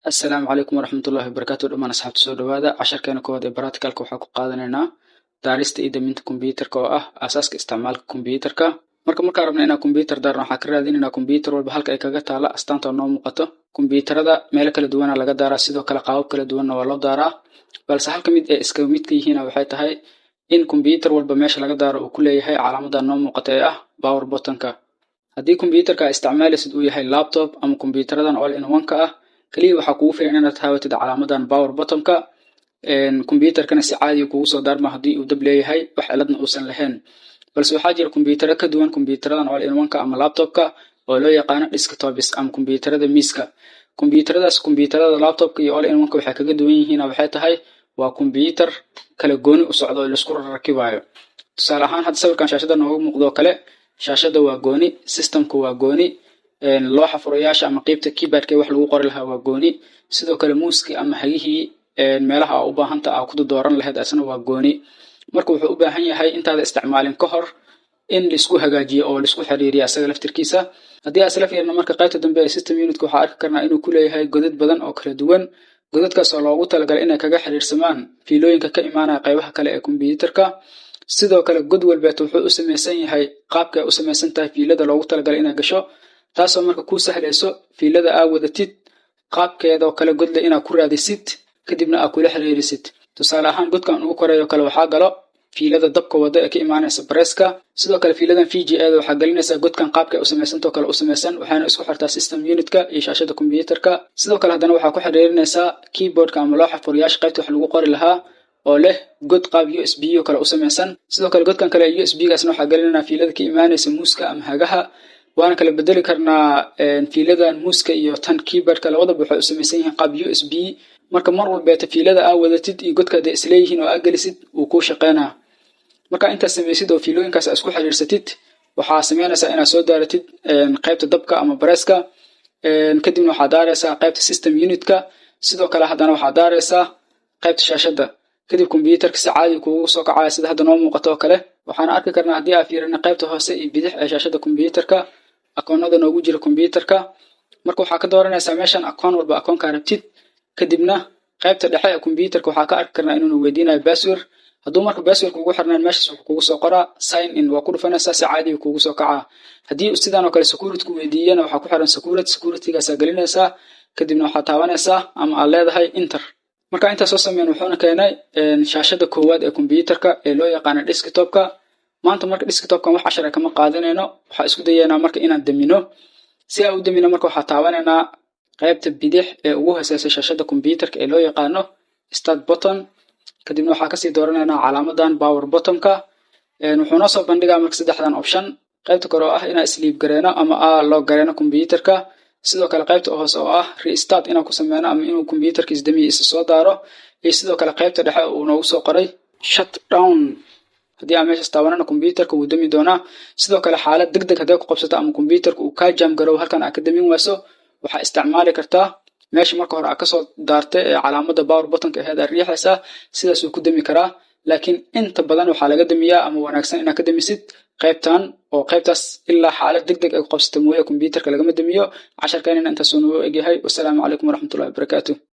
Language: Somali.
السلام عليكم ورحمة الله وبركاته. دمان أصحاب soo dhawaada casharkeena koowaad ee practicalka waxaa ku qaadanaynaa daarista iyo daminta kombiyuutarka oo ah aasaaska isticmaalka kombiyuutarka. Markaan rabno inaan kombiyuutar daarno waxaan ka raadinaynaa kombiyuutar walba halka ay kaga taala astaanta noo muuqato. Kombiyuutarada meelo kala duwan laga daaraa, sidoo kale qaabab kala duwanna waa loo daaraa, balse halka mid ee iska mid ka yihiin waxay tahay in kombiyuutar walba meesha laga daaro uu ku leeyahay calaamada noo muuqata ee ah power button-ka. haddii kombiyuutarka isticmaalaysid uu yahay laptop ama kombiyuutaradan all in one ka ah, kaliya waxaa kugu filan inaad taawatid calaamadan power button-ka. kombiyuutarkana si caadi kugu soo daarma haddii uu dab leeyahay wax ciladna uusan lahayn, balse waxaa jira kombiyuutaro ka duwan kombiyuutaradan all in one ka ama laptop-ka oo loo yaqaano desktops ama kombiyuutarada miiska. kombiyuutarada laptop-ka iyo all in one ka waxay kaga duwan yihiin waxay tahay waa kombiyuutar kala gooni u socdo oo la isku rakibayo. tusaale ahaan hadda sawirkan shaashada nooga muuqdo kale, shaashada waa gooni, systemku waa gooni, looxa furayaasha ama qaybta keyboardka wax lagu qori lahaa waa gooni, sidoo kale muuski ama hagihii meelaha u baahanta ah ku dooran lahayd asna waa gooni. marka wuxuu u baahan yahay intaada isticmaalin ka hor in la isku hagaajiyo oo la isku xiriiriyo asaga laftirkiisa. haddii aan isla fiirino marka qaybta dambe ee system unit-ka waxaa arki karnaa inuu ku leeyahay godad badan oo kala duwan. godadkaas oo loogu talagalay inay kaga xiriirsamaan fiilooyinka ka imaanaya qaybaha kale ee kombiyuutarka. sidoo kale god walbeed wuxuu u samaysan yahay qaabka ay u samaysan tahay fiilada loogu talagalay inay gasho, taasoo marka kuu sahlayso fiilada aa wadatid qaabkeeda oo kale godle inaad ku raadisid kadibna aad kula xiriirisid. tusaale ahaan godkan ugu koreeyo kale waxaa galo fiilada dabka wada ee ka imaanaysa bareeska. sidoo kale fiiladan VGA-da waxaa galinaysaa godkan qaabka ay u samaysantoo kale u samaysan, waxaana isku xirtaa system unit-ka iyo shaashada kombiyuutarka. sidoo kale haddana waxaa ku xiriirinaysaa keyboardka ama looxa furayaasha qaybta wax lagu qori lahaa oo leh god qaab USB oo kale u samaysan. sidoo kale godkan kale USB-gaasna waxaa galinaynaa fiilada ka imaanaysa muuska ama hagaha. waana kala bedeli karnaa fiiladan muuska iyo tan keyboardka, labadaba waxay u samaysan yihiin qaab USB. marka mar walbeeta fiilada aa wadatid iyo godka hadday isleeyihiin oo aa gelisid wuu kuu shaqeynaa. marka intaad samaysid oo fiilooyinkaas aad isku xiriirsatid, waxaa samaynaysaa inaad soo daaratid qaybta dabka ama bareeska, kadibna waxaad daaraysaa qaybta system unit-ka. sidoo kale haddana waxaad daaraysaa qaybta shaashada. kadib kombiyuutarka si caadi kuugu soo kacaya sida hadda noo muuqato oo kale. waxaana arki karnaa haddii aan fiirino qaybta hoose iyo bidix ee shaashada kombiyuutarka akoonada noogu jira kombiyuutarka. marka waxaa ka dooranaysaa meeshan akoon walba akoonkaa rabtid, kadibna qaybta dhexe ee kombiyuutarka waxaa ka arki karnaa inuu weydiinayo password. hadduu marka password kugu xirnaan meeshaas wuxuu kugu soo qoraa sign in, waa ku dhufanaysaa si caadi kuugu soo kacaa. haddii sidaan oo kale security ku weydiiyana waxaa ku xiran security-gaasaa gelinaysaa, kadibna waxaad taabanaysaa ama aad leedahay enter. marka intaas soo sameyn wuxuuna keenay shaashada koowaad ee kombiyuutarka ee loo yaqaano desktop-ka. maanta marka desktop-kan wax cashar kama qaadanayno, waxaa isku dayaynaa marka inaan damino. si aan u damino marka waxaa taabanaynaa qaybta bidix ee ugu hooseysa shaashada kombiyuutarka ee loo yaqaano start button. kadibna waxaa kasii dooranaynaa calaamadan power button-ka. wuxuu noo soo bandhigaa marka saddexdan option. qaybta kore oo ah inaan sleep gareeno ama loo gareeno kombiyuutarka. sidoo kale qaybta hoose oo ah restart inaan ku sameyno ama inuu kombiyuutarka isdamiye isa soo daaro, iyo sidoo kale qaybta dhexe uu noogu soo qoray shut down. haddii aan meeshaas taabanana kombiyuutarka wuu dami doonaa. sidoo kale xaalad degdeg hadday ku qabsato ama kombiyuutarka uu kaa jaam garow halkan aad ka damin wayso, waxaa isticmaali kartaa meesha marka hore aad kasoo daartay ee calaamada power button-ka aheed aad riixaysaa, sidaasuu ku dami karaa. laakiin inta badan waxaa laga damiyaa ama wanaagsan inaad ka damisid qaybtan, oo qaybtaas ilaa xaalad degdeg ay ku qabsato mooye kombiyuutarka lagama damiyo. casharkeenina intaasuu noo egyahay. wassalaamu calaykum waraxmatullahi wabarakaatuh.